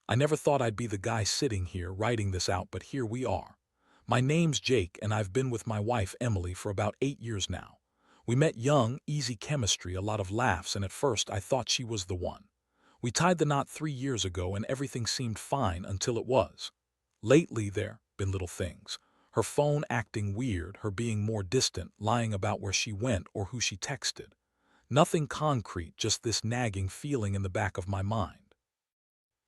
I never thought I'd be the guy sitting here writing this out, but here we are. My name's Jake, and I've been with my wife, Emily, for about 8 years now. We met young, easy chemistry, a lot of laughs, and at first I thought she was the one. We tied the knot 3 years ago, and everything seemed fine until it was. Lately, there been little things. Her phone acting weird, her being more distant, lying about where she went or who she texted. Nothing concrete, just this nagging feeling in the back of my mind.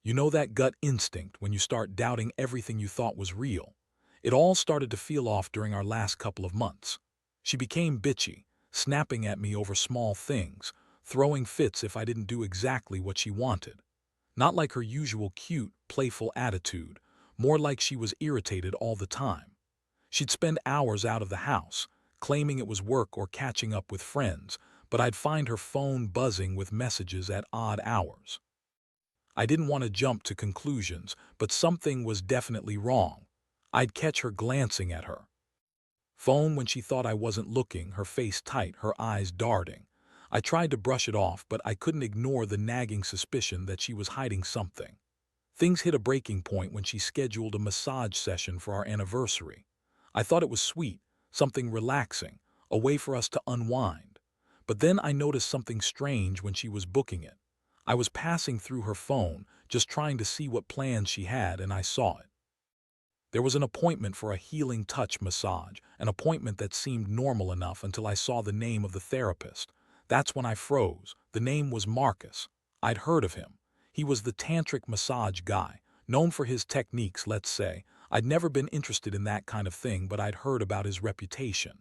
You know that gut instinct when you start doubting everything you thought was real? It all started to feel off during our last couple of months. She became bitchy, snapping at me over small things, throwing fits if I didn't do exactly what she wanted. Not like her usual cute, playful attitude, more like she was irritated all the time. She'd spend hours out of the house, claiming it was work or catching up with friends, but I'd find her phone buzzing with messages at odd hours. I didn't want to jump to conclusions, but something was definitely wrong. I'd catch her glancing at her phone when she thought I wasn't looking, her face tight, her eyes darting. I tried to brush it off, but I couldn't ignore the nagging suspicion that she was hiding something. Things hit a breaking point when she scheduled a massage session for our anniversary. I thought it was sweet, something relaxing, a way for us to unwind. But then I noticed something strange when she was booking it. I was passing through her phone, just trying to see what plans she had, and I saw it. There was an appointment for a healing touch massage, an appointment that seemed normal enough until I saw the name of the therapist. That's when I froze. The name was Marcus. I'd heard of him. He was the tantric massage guy, known for his techniques, let's say. I'd never been interested in that kind of thing, but I'd heard about his reputation.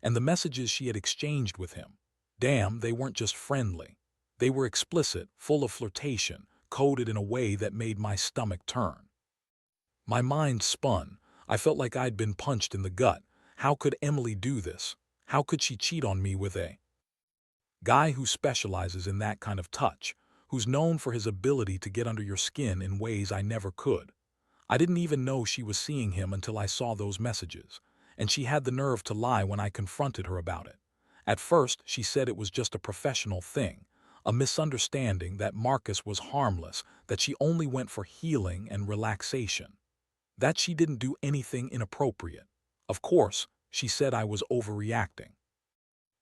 And the messages she had exchanged with him. Damn, they weren't just friendly. They were explicit, full of flirtation, coded in a way that made my stomach turn. My mind spun. I felt like I'd been punched in the gut. How could Emily do this? How could she cheat on me with a guy who specializes in that kind of touch, who's known for his ability to get under your skin in ways I never could? I didn't even know she was seeing him until I saw those messages, and she had the nerve to lie when I confronted her about it. At first, she said it was just a professional thing, a misunderstanding, that Marcus was harmless, that she only went for healing and relaxation, that she didn't do anything inappropriate. Of course, she said I was overreacting.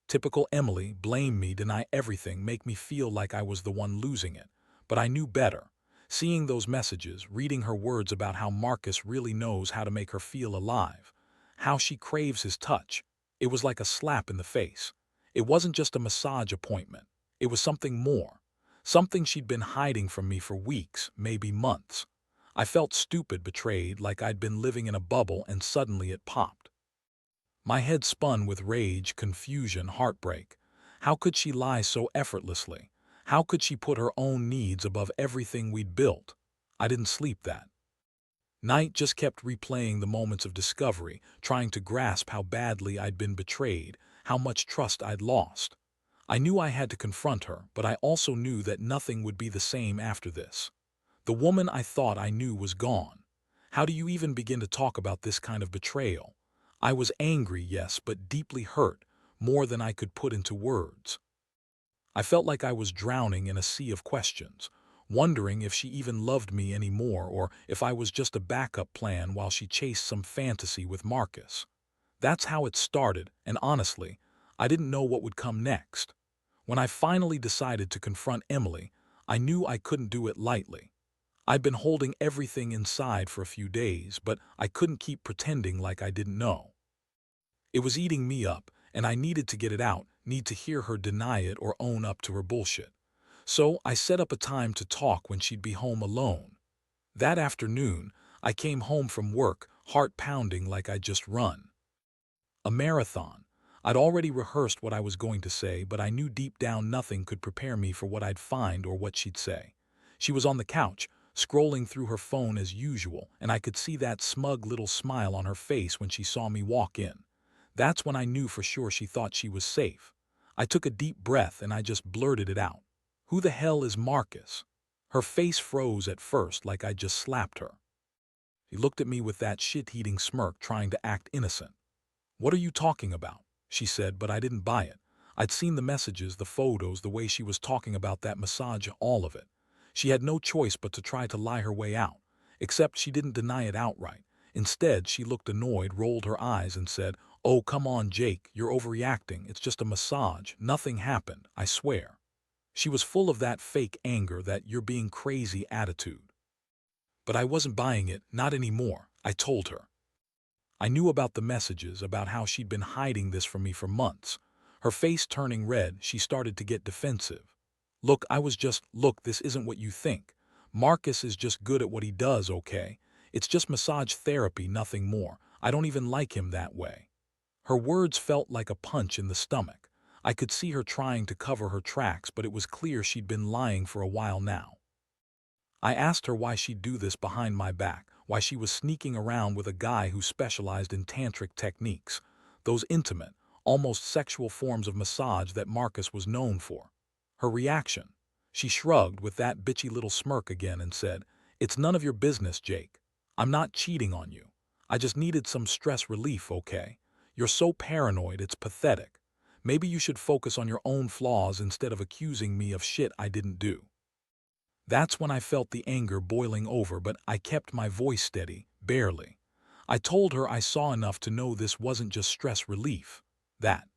Typical Emily, blame me, deny everything, make me feel like I was the one losing it. But I knew better. Seeing those messages, reading her words about how Marcus really knows how to make her feel alive, how she craves his touch, it was like a slap in the face. It wasn't just a massage appointment. It was something more. Something she'd been hiding from me for weeks, maybe months. I felt stupid, betrayed, like I'd been living in a bubble and suddenly it popped. My head spun with rage, confusion, heartbreak. How could she lie so effortlessly? How could she put her own needs above everything we'd built? I didn't sleep that night, just kept replaying the moments of discovery, trying to grasp how badly I'd been betrayed, how much trust I'd lost. I knew I had to confront her, but I also knew that nothing would be the same after this. The woman I thought I knew was gone. How do you even begin to talk about this kind of betrayal? I was angry, yes, but deeply hurt, more than I could put into words. I felt like I was drowning in a sea of questions, wondering if she even loved me anymore or if I was just a backup plan while she chased some fantasy with Marcus. That's how it started, and honestly, I didn't know what would come next. When I finally decided to confront Emily, I knew I couldn't do it lightly. I'd been holding everything inside for a few days, but I couldn't keep pretending like I didn't know. It was eating me up, and I needed to get it out, need to hear her deny it or own up to her bullshit. So I set up a time to talk when she'd be home alone. That afternoon, I came home from work, heart pounding like I'd just run a marathon. I'd already rehearsed what I was going to say, but I knew deep down nothing could prepare me for what I'd find or what she'd say. She was on the couch, scrolling through her phone as usual, and I could see that smug little smile on her face when she saw me walk in. That's when I knew for sure she thought she was safe. I took a deep breath and I just blurted it out. Who the hell is Marcus? Her face froze at first, like I'd just slapped her. She looked at me with that shit-eating smirk, trying to act innocent. What are you talking about? She said, but I didn't buy it. I'd seen the messages, the photos, the way she was talking about that massage, all of it. She had no choice but to try to lie her way out, except she didn't deny it outright. Instead, she looked annoyed, rolled her eyes, and said, "Oh, come on, Jake, you're overreacting. It's just a massage. Nothing happened, I swear." She was full of that fake anger, that "you're being crazy" attitude. But I wasn't buying it, not anymore, I told her. I knew about the messages, about how she'd been hiding this from me for months. Her face turning red, she started to get defensive. Look, this isn't what you think. Marcus is just good at what he does, okay? It's just massage therapy, nothing more. I don't even like him that way." Her words felt like a punch in the stomach. I could see her trying to cover her tracks, but it was clear she'd been lying for a while now. I asked her why she'd do this behind my back, why she was sneaking around with a guy who specialized in tantric techniques, those intimate, almost sexual forms of massage that Marcus was known for. Her reaction: she shrugged with that bitchy little smirk again and said, "It's none of your business, Jake. I'm not cheating on you. I just needed some stress relief, okay? You're so paranoid, it's pathetic. Maybe you should focus on your own flaws instead of accusing me of shit I didn't do." That's when I felt the anger boiling over, but I kept my voice steady, barely. I told her I saw enough to know this wasn't just stress relief. That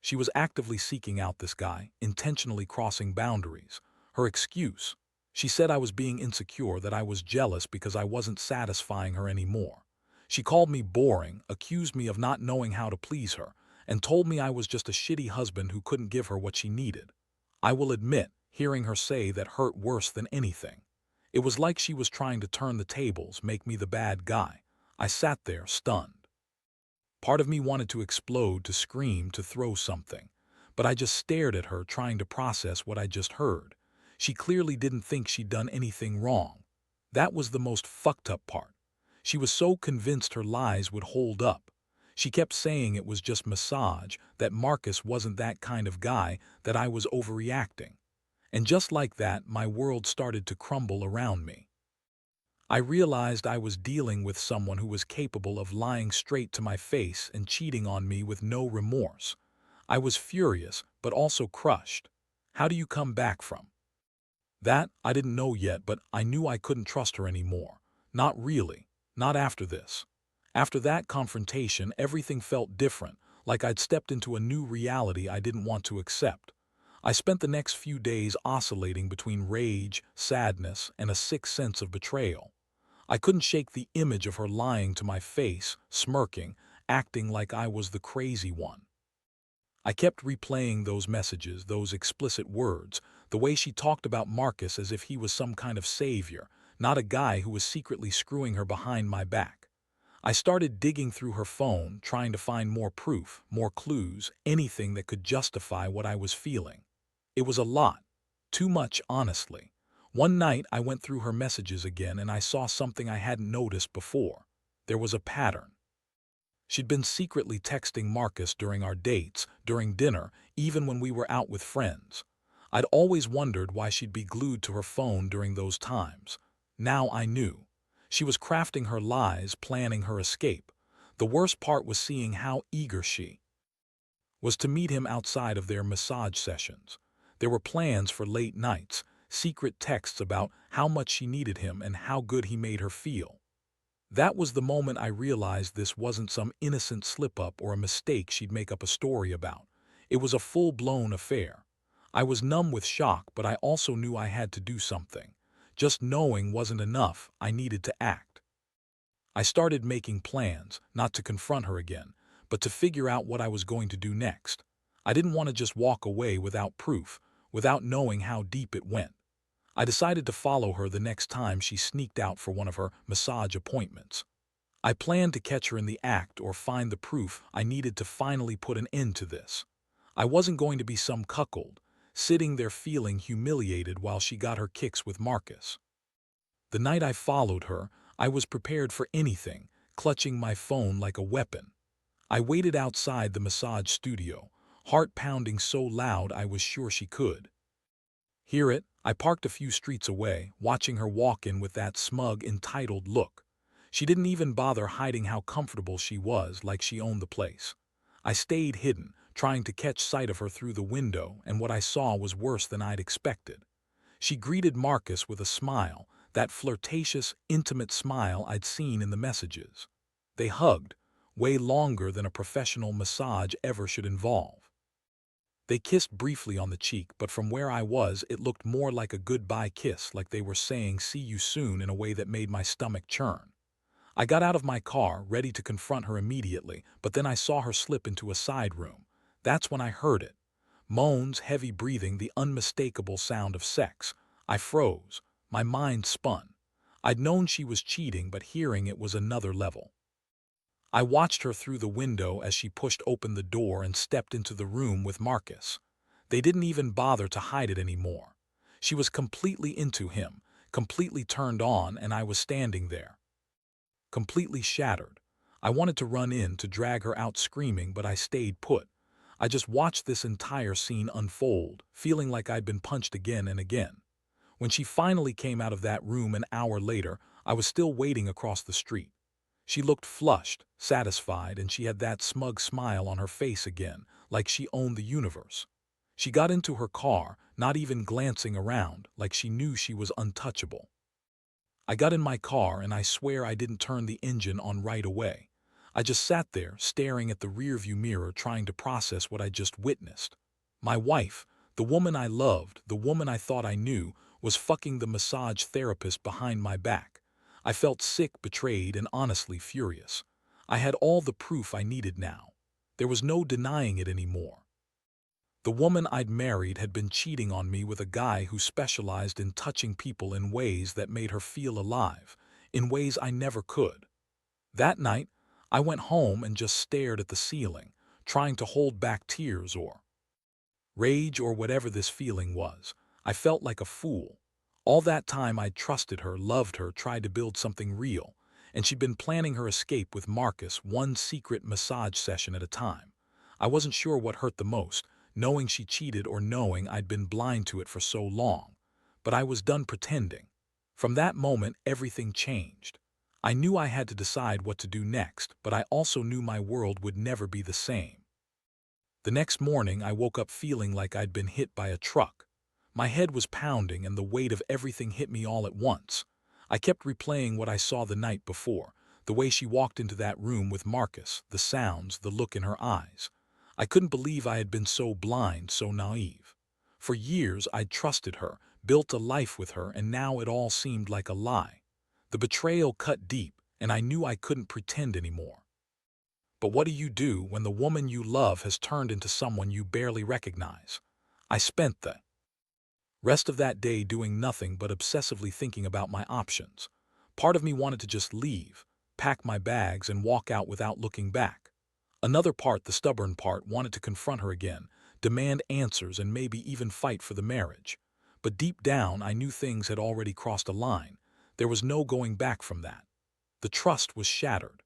she was actively seeking out this guy, intentionally crossing boundaries. Her excuse: she said I was being insecure, that I was jealous because I wasn't satisfying her anymore. She called me boring, accused me of not knowing how to please her, and told me I was just a shitty husband who couldn't give her what she needed. I will admit, hearing her say that hurt worse than anything. It was like she was trying to turn the tables, make me the bad guy. I sat there, stunned. Part of me wanted to explode, to scream, to throw something. But I just stared at her, trying to process what I just heard. She clearly didn't think she'd done anything wrong. That was the most fucked up part. She was so convinced her lies would hold up. She kept saying it was just massage, that Marcus wasn't that kind of guy, that I was overreacting. And just like that, my world started to crumble around me. I realized I was dealing with someone who was capable of lying straight to my face and cheating on me with no remorse. I was furious, but also crushed. How do you come back from that? I didn't know yet, but I knew I couldn't trust her anymore. Not really. Not after this. After that confrontation, everything felt different, like I'd stepped into a new reality I didn't want to accept. I spent the next few days oscillating between rage, sadness, and a sick sense of betrayal. I couldn't shake the image of her lying to my face, smirking, acting like I was the crazy one. I kept replaying those messages, those explicit words, the way she talked about Marcus as if he was some kind of savior, not a guy who was secretly screwing her behind my back. I started digging through her phone, trying to find more proof, more clues, anything that could justify what I was feeling. It was a lot. Too much, honestly. One night I went through her messages again and I saw something I hadn't noticed before. There was a pattern. She'd been secretly texting Marcus during our dates, during dinner, even when we were out with friends. I'd always wondered why she'd be glued to her phone during those times. Now I knew. She was crafting her lies, planning her escape. The worst part was seeing how eager she was to meet him outside of their massage sessions. There were plans for late nights, secret texts about how much she needed him and how good he made her feel. That was the moment I realized this wasn't some innocent slip-up or a mistake she'd make up a story about. It was a full-blown affair. I was numb with shock, but I also knew I had to do something. Just knowing wasn't enough, I needed to act. I started making plans, not to confront her again, but to figure out what I was going to do next. I didn't want to just walk away without proof, without knowing how deep it went. I decided to follow her the next time she sneaked out for one of her massage appointments. I planned to catch her in the act or find the proof I needed to finally put an end to this. I wasn't going to be some cuckold, sitting there feeling humiliated while she got her kicks with Marcus. The night I followed her, I was prepared for anything, clutching my phone like a weapon. I waited outside the massage studio, heart pounding so loud I was sure she could hear it. I parked a few streets away, watching her walk in with that smug, entitled look. She didn't even bother hiding how comfortable she was, like she owned the place. I stayed hidden, trying to catch sight of her through the window, and what I saw was worse than I'd expected. She greeted Marcus with a smile, that flirtatious, intimate smile I'd seen in the messages. They hugged, way longer than a professional massage ever should involve. They kissed briefly on the cheek, but from where I was, it looked more like a goodbye kiss, like they were saying see you soon in a way that made my stomach churn. I got out of my car, ready to confront her immediately, but then I saw her slip into a side room. That's when I heard it. Moans, heavy breathing, the unmistakable sound of sex. I froze. My mind spun. I'd known she was cheating, but hearing it was another level. I watched her through the window as she pushed open the door and stepped into the room with Marcus. They didn't even bother to hide it anymore. She was completely into him, completely turned on, and I was standing there, completely shattered. I wanted to run in to drag her out screaming, but I stayed put. I just watched this entire scene unfold, feeling like I'd been punched again and again. When she finally came out of that room an hour later, I was still waiting across the street. She looked flushed, satisfied, and she had that smug smile on her face again, like she owned the universe. She got into her car, not even glancing around, like she knew she was untouchable. I got in my car, and I swear I didn't turn the engine on right away. I just sat there, staring at the rearview mirror, trying to process what I just witnessed. My wife, the woman I loved, the woman I thought I knew, was fucking the massage therapist behind my back. I felt sick, betrayed, and honestly furious. I had all the proof I needed now. There was no denying it anymore. The woman I'd married had been cheating on me with a guy who specialized in touching people in ways that made her feel alive, in ways I never could. That night, I went home and just stared at the ceiling, trying to hold back tears or rage or whatever this feeling was. I felt like a fool. All that time I'd trusted her, loved her, tried to build something real, and she'd been planning her escape with Marcus, one secret massage session at a time. I wasn't sure what hurt the most, knowing she cheated or knowing I'd been blind to it for so long. But I was done pretending. From that moment, everything changed. I knew I had to decide what to do next, but I also knew my world would never be the same. The next morning, I woke up feeling like I'd been hit by a truck. My head was pounding and the weight of everything hit me all at once. I kept replaying what I saw the night before, the way she walked into that room with Marcus, the sounds, the look in her eyes. I couldn't believe I had been so blind, so naive. For years, I'd trusted her, built a life with her, and now it all seemed like a lie. The betrayal cut deep, and I knew I couldn't pretend anymore. But what do you do when the woman you love has turned into someone you barely recognize? I spent the rest of that day doing nothing but obsessively thinking about my options. Part of me wanted to just leave, pack my bags, and walk out without looking back. Another part, the stubborn part, wanted to confront her again, demand answers, and maybe even fight for the marriage. But deep down, I knew things had already crossed a line. There was no going back from that. The trust was shattered.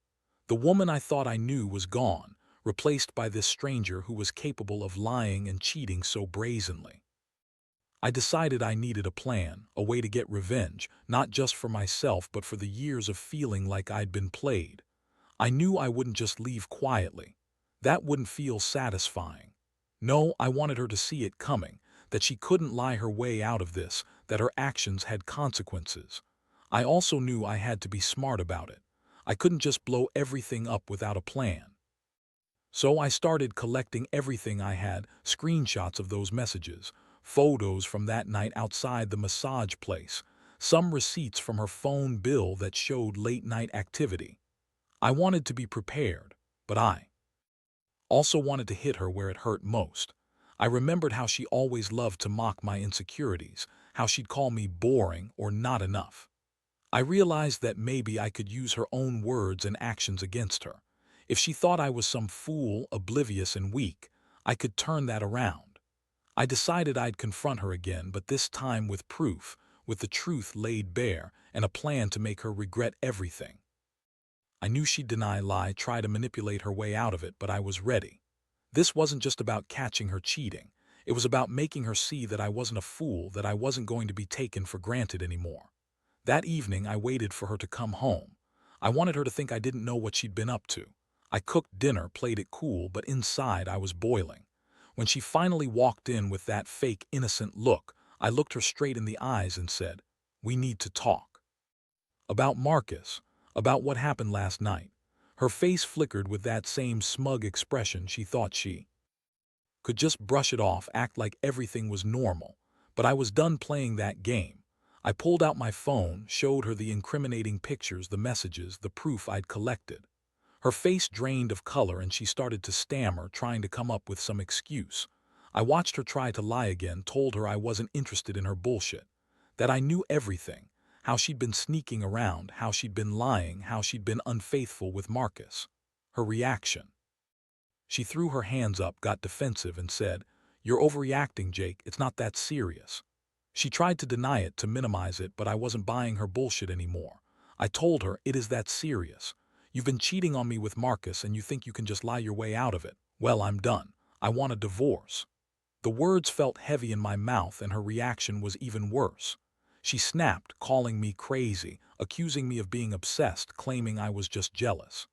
The woman I thought I knew was gone, replaced by this stranger who was capable of lying and cheating so brazenly. I decided I needed a plan, a way to get revenge, not just for myself but for the years of feeling like I'd been played. I knew I wouldn't just leave quietly. That wouldn't feel satisfying. No, I wanted her to see it coming, that she couldn't lie her way out of this, that her actions had consequences. I also knew I had to be smart about it. I couldn't just blow everything up without a plan. So I started collecting everything I had, screenshots of those messages, photos from that night outside the massage place, some receipts from her phone bill that showed late-night activity. I wanted to be prepared, but I also wanted to hit her where it hurt most. I remembered how she always loved to mock my insecurities, how she'd call me boring or not enough. I realized that maybe I could use her own words and actions against her. If she thought I was some fool, oblivious and weak, I could turn that around. I decided I'd confront her again, but this time with proof, with the truth laid bare, and a plan to make her regret everything. I knew she'd deny, lie, try to manipulate her way out of it, but I was ready. This wasn't just about catching her cheating. It was about making her see that I wasn't a fool, that I wasn't going to be taken for granted anymore. That evening, I waited for her to come home. I wanted her to think I didn't know what she'd been up to. I cooked dinner, played it cool, but inside I was boiling. When she finally walked in with that fake innocent look, I looked her straight in the eyes and said, "We need to talk." About Marcus, about what happened last night. Her face flickered with that same smug expression. She thought she could just brush it off, act like everything was normal. But I was done playing that game. I pulled out my phone, showed her the incriminating pictures, the messages, the proof I'd collected. Her face drained of color and she started to stammer, trying to come up with some excuse. I watched her try to lie again, told her I wasn't interested in her bullshit, that I knew everything, how she'd been sneaking around, how she'd been lying, how she'd been unfaithful with Marcus. Her reaction. She threw her hands up, got defensive, and said, "You're overreacting, Jake. It's not that serious." She tried to deny it, to minimize it, but I wasn't buying her bullshit anymore. I told her, "It is that serious. You've been cheating on me with Marcus and you think you can just lie your way out of it. Well, I'm done. I want a divorce." The words felt heavy in my mouth and her reaction was even worse. She snapped, calling me crazy, accusing me of being obsessed, claiming I was just jealous.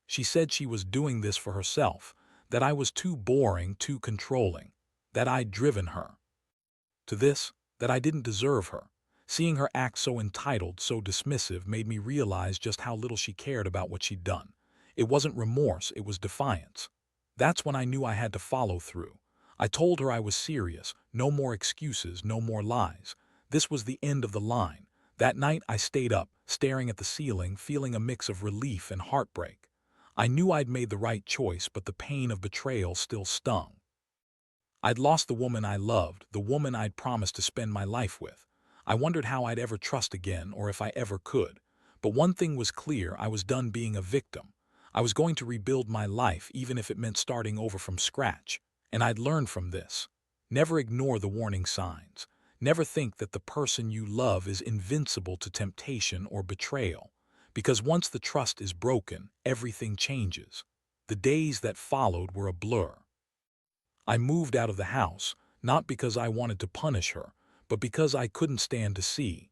She said she was doing this for herself, that I was too boring, too controlling, that I'd driven her to this, that I didn't deserve her. Seeing her act so entitled, so dismissive, made me realize just how little she cared about what she'd done. It wasn't remorse, it was defiance. That's when I knew I had to follow through. I told her I was serious, no more excuses, no more lies. This was the end of the line. That night I stayed up, staring at the ceiling, feeling a mix of relief and heartbreak. I knew I'd made the right choice, but the pain of betrayal still stung. I'd lost the woman I loved, the woman I'd promised to spend my life with. I wondered how I'd ever trust again, or if I ever could. But one thing was clear, I was done being a victim. I was going to rebuild my life, even if it meant starting over from scratch. And I'd learned from this. Never ignore the warning signs. Never think that the person you love is invincible to temptation or betrayal. Because once the trust is broken, everything changes. The days that followed were a blur. I moved out of the house, not because I wanted to punish her, but because I couldn't stand to see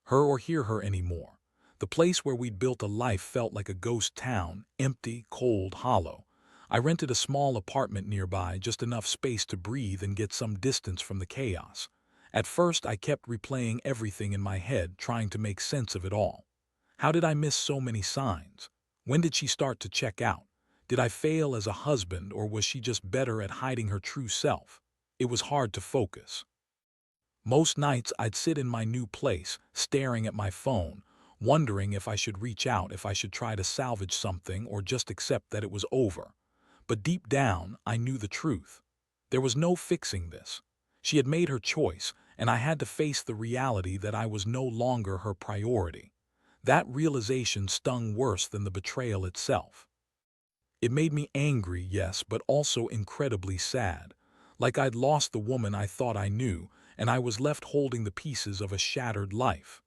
her or hear her anymore. The place where we'd built a life felt like a ghost town, empty, cold, hollow. I rented a small apartment nearby, just enough space to breathe and get some distance from the chaos. At first, I kept replaying everything in my head, trying to make sense of it all. How did I miss so many signs? When did she start to check out? Did I fail as a husband, or was she just better at hiding her true self? It was hard to focus. Most nights I'd sit in my new place, staring at my phone, wondering if I should reach out, if I should try to salvage something, or just accept that it was over. But deep down, I knew the truth. There was no fixing this. She had made her choice, and I had to face the reality that I was no longer her priority. That realization stung worse than the betrayal itself. It made me angry, yes, but also incredibly sad. Like I'd lost the woman I thought I knew, and I was left holding the pieces of a shattered life.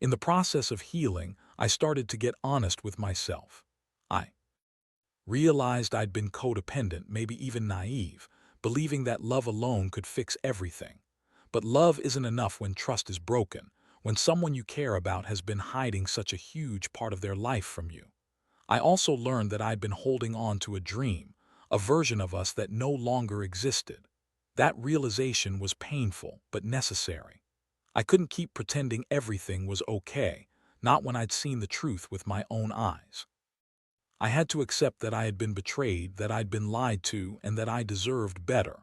In the process of healing, I started to get honest with myself. I realized I'd been codependent, maybe even naive, believing that love alone could fix everything. But love isn't enough when trust is broken, when someone you care about has been hiding such a huge part of their life from you. I also learned that I'd been holding on to a dream, a version of us that no longer existed. That realization was painful, but necessary. I couldn't keep pretending everything was okay, not when I'd seen the truth with my own eyes. I had to accept that I had been betrayed, that I'd been lied to, and that I deserved better.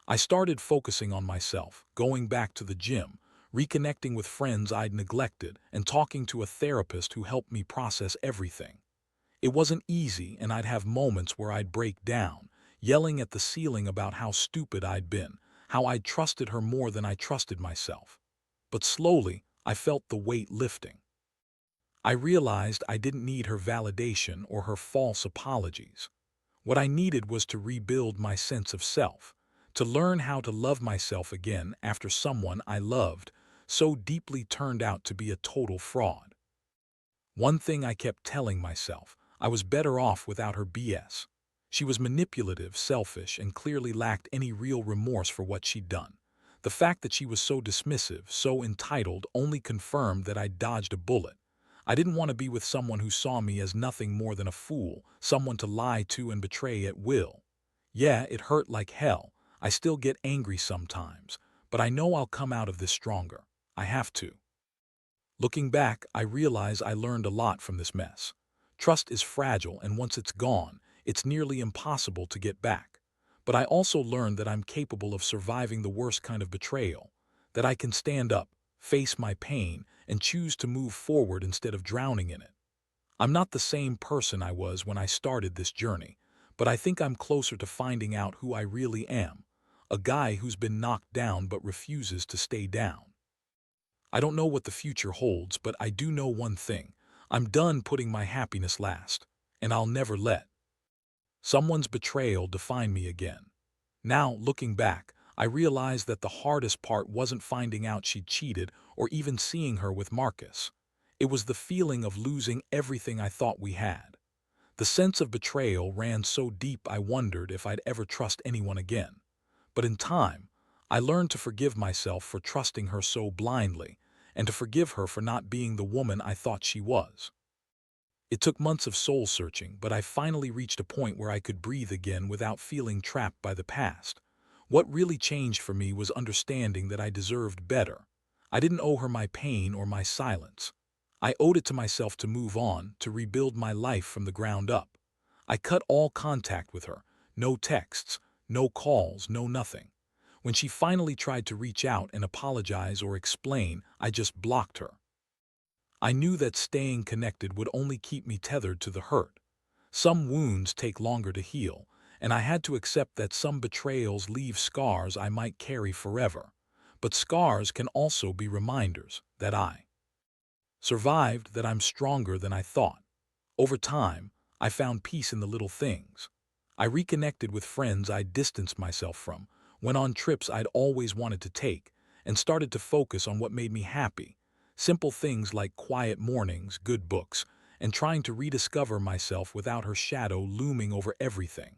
I started focusing on myself, going back to the gym, reconnecting with friends I'd neglected, and talking to a therapist who helped me process everything. It wasn't easy, and I'd have moments where I'd break down, yelling at the ceiling about how stupid I'd been, how I'd trusted her more than I trusted myself. But slowly, I felt the weight lifting. I realized I didn't need her validation or her false apologies. What I needed was to rebuild my sense of self, to learn how to love myself again after someone I loved so deeply turned out to be a total fraud. One thing I kept telling myself, I was better off without her BS. She was manipulative, selfish, and clearly lacked any real remorse for what she'd done. The fact that she was so dismissive, so entitled, only confirmed that I'd dodged a bullet. I didn't want to be with someone who saw me as nothing more than a fool, someone to lie to and betray at will. Yeah, it hurt like hell. I still get angry sometimes. but I know I'll come out of this stronger. I have to. Looking back, I realize I learned a lot from this mess. Trust is fragile, and once it's gone, it's nearly impossible to get back. But I also learned that I'm capable of surviving the worst kind of betrayal, that I can stand up, face my pain, and choose to move forward instead of drowning in it. I'm not the same person I was when I started this journey, but I think I'm closer to finding out who I really am, a guy who's been knocked down but refuses to stay down. I don't know what the future holds, but I do know one thing. I'm done putting my happiness last, and I'll never let someone's betrayal define me again. Now, looking back, I realize that the hardest part wasn't finding out she'd cheated or even seeing her with Marcus. It was the feeling of losing everything I thought we had. The sense of betrayal ran so deep I wondered if I'd ever trust anyone again. But in time, I learned to forgive myself for trusting her so blindly, and to forgive her for not being the woman I thought she was. It took months of soul-searching, but I finally reached a point where I could breathe again without feeling trapped by the past. What really changed for me was understanding that I deserved better. I didn't owe her my pain or my silence. I owed it to myself to move on, to rebuild my life from the ground up. I cut all contact with her. No texts, no calls, no nothing. When she finally tried to reach out and apologize or explain, I just blocked her. I knew that staying connected would only keep me tethered to the hurt. Some wounds take longer to heal, and I had to accept that some betrayals leave scars I might carry forever. But scars can also be reminders that I survived, that I'm stronger than I thought. Over time, I found peace in the little things. I reconnected with friends I'd distanced myself from, went on trips I'd always wanted to take, and started to focus on what made me happy. Simple things like quiet mornings, good books, and trying to rediscover myself without her shadow looming over everything.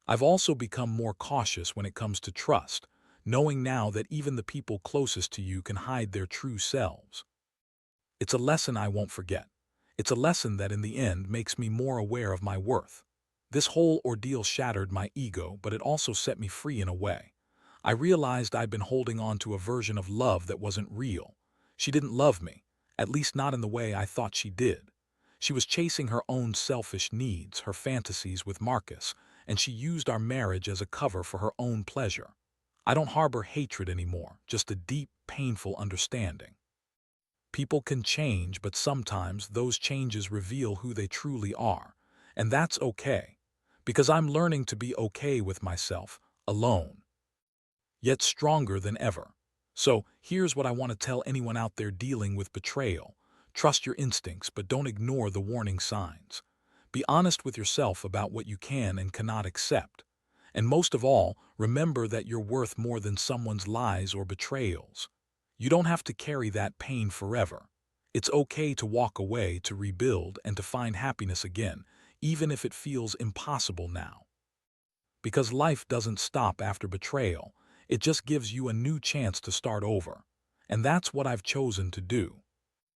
I've also become more cautious when it comes to trust, knowing now that even the people closest to you can hide their true selves. It's a lesson I won't forget. It's a lesson that in the end makes me more aware of my worth. This whole ordeal shattered my ego, but it also set me free in a way. I realized I'd been holding on to a version of love that wasn't real. She didn't love me, at least not in the way I thought she did. She was chasing her own selfish needs, her fantasies with Marcus, and she used our marriage as a cover for her own pleasure. I don't harbor hatred anymore, just a deep, painful understanding. People can change, but sometimes those changes reveal who they truly are. And that's okay, because I'm learning to be okay with myself, alone, yet stronger than ever. So, here's what I want to tell anyone out there dealing with betrayal. Trust your instincts, but don't ignore the warning signs. Be honest with yourself about what you can and cannot accept. And most of all, remember that you're worth more than someone's lies or betrayals. You don't have to carry that pain forever. It's okay to walk away, to rebuild, and to find happiness again, even if it feels impossible now. Because life doesn't stop after betrayal, it just gives you a new chance to start over. And that's what I've chosen to do.